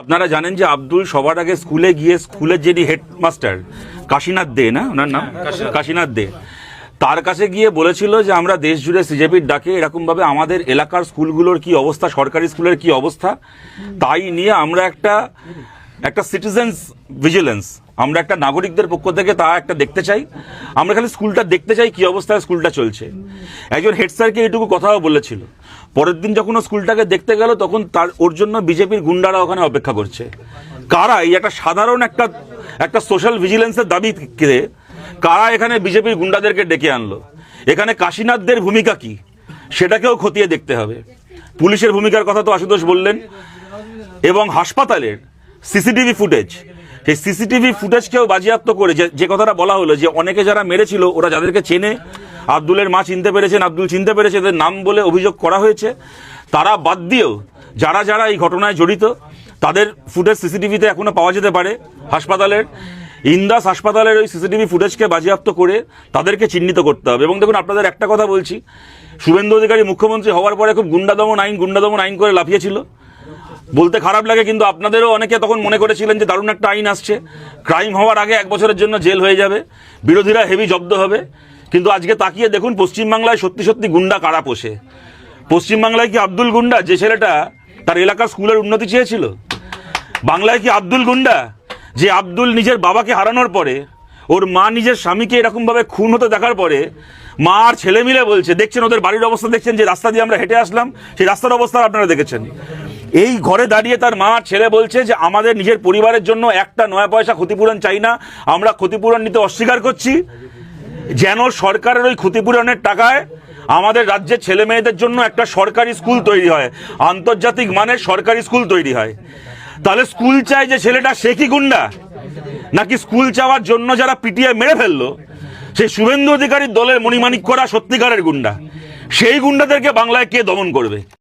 আপনারা জানেন যে আব্দুল সবার আগে স্কুলে গিয়ে স্কুলের যিনি হেডমাস্টার কাশীনাথ দে, না ওনার নাম কাশীনাথ দে, তার কাছে গিয়ে বলেছিল যে আমরা দেশ জুড়ে সিজেপির ডাকে এরকমভাবে আমাদের এলাকার স্কুলগুলোর কি অবস্থা, সরকারি স্কুলের কি অবস্থা, তাই নিয়ে আমরা একটা সিটিজেন্স ভিজিলেন্স, আমরা একটা নাগরিকদের পক্ষ থেকে তা একটা দেখতে চাই। আমরা খালি স্কুলটা দেখতে চাই কি অবস্থায় স্কুলটা চলছে। একজন হেড স্যারকে এইটুকু কথাও বলেছিল। পরের দিন যখন ও স্কুলটাকে দেখতে গেল তখন ওর জন্য বিজেপির গুন্ডারা ওখানে অপেক্ষা করছে। কারা এই একটা সাধারণ একটা সোশ্যাল ভিজিলেন্সের দাবি করে কারা এখানে বিজেপির গুন্ডাদেরকে ডেকে আনলো? এখানে কাশীনাথদের ভূমিকা কি সেটাকেও খতিয়ে দেখতে হবে। পুলিশের ভূমিকার কথা তো আশুতোষ বললেন, এবং হাসপাতালের সিসিটিভি ফুটেজ, সেই সিসিটিভি ফুটেজকেও বাজেয়াপ্ত করে যে কথাটা বলা হলো যে অনেকে যারা মেরেছিল ওরা যাদেরকে চেনে, আব্দুলের মা চিনতে পেরেছেন, আব্দুল চিনতে পেরেছে, এদের নাম বলে অভিযোগ করা হয়েছে, তারা বাদ দিয়েও যারা যারা এই ঘটনায় জড়িত তাদের ফুটেজ সিসিটিভিতে এখনো পাওয়া যেতে পারে। হাসপাতালের ইন্দাস হাসপাতালের ওই সিসিটিভি ফুটেজকে বাজেয়াপ্ত করে তাদেরকে চিহ্নিত করতে হবে। এবং দেখুন, আপনাদের একটা কথা বলছি, শুভেন্দু অধিকারী মুখ্যমন্ত্রী হওয়ার পরে খুব গুন্ডাদমন আইন করে লাফিয়েছিল। বলতে খারাপ লাগে, কিন্তু আপনাদেরও অনেকে তখন মনে করেছিলেন যে দারুণ একটা আইন আসছে, ক্রাইম হওয়ার আগে 1 বছরের জন্য জেল হয়ে যাবে, বিরোধীরা হেভি জব্দ হবে। কিন্তু আজকে তাকিয়ে দেখুন পশ্চিমবাংলায় সত্যি সত্যি গুন্ডা কারা পোষে। পশ্চিমবাংলায় কি আব্দুল গুন্ডা, যে ছেলেটা তার এলাকার স্কুলের উন্নতি চেয়েছিল? বাংলায় কি আব্দুল গুন্ডা, যে আব্দুল নিজের বাবাকে হারানোর পরে, ওর মা নিজের স্বামীকে এরকমভাবে খুন হতে দেখার পরে মা আর ছেলে মিলে বলছে, দেখছেন ওদের বাড়ির অবস্থা, দেখছেন যে রাস্তা দিয়ে আমরা হেঁটে আসলাম সেই রাস্তার অবস্থা আপনারা দেখেছেন। এই ঘরে দাঁড়িয়ে তার মা আর ছেলে বলছে যে আমাদের নিজের পরিবারের জন্য একটা 9 পয়সা ক্ষতিপূরণ চাই না, আমরা ক্ষতিপূরণ নিতে অস্বীকার করছি, যেন সরকারের ওই ক্ষতিপূরণের টাকায় আমাদের রাজ্যের ছেলে মেয়েদের জন্য একটা সরকারি স্কুল তৈরি হয়, আন্তর্জাতিক মানের সরকারি স্কুল তৈরি হয়। তাহলে স্কুল চাই যে ছেলেটা, সে কি গুন্ডা? নাকি স্কুল চাওয়ার জন্য যারা পিটিয়ে মেরে ফেললো সেই শুভেন্দু অধিকারীর দলের মণিমাণিক্যরা সত্যিকারের গুন্ডা? সেই গুন্ডাদেরকে বাংলায় কে দমন করবে?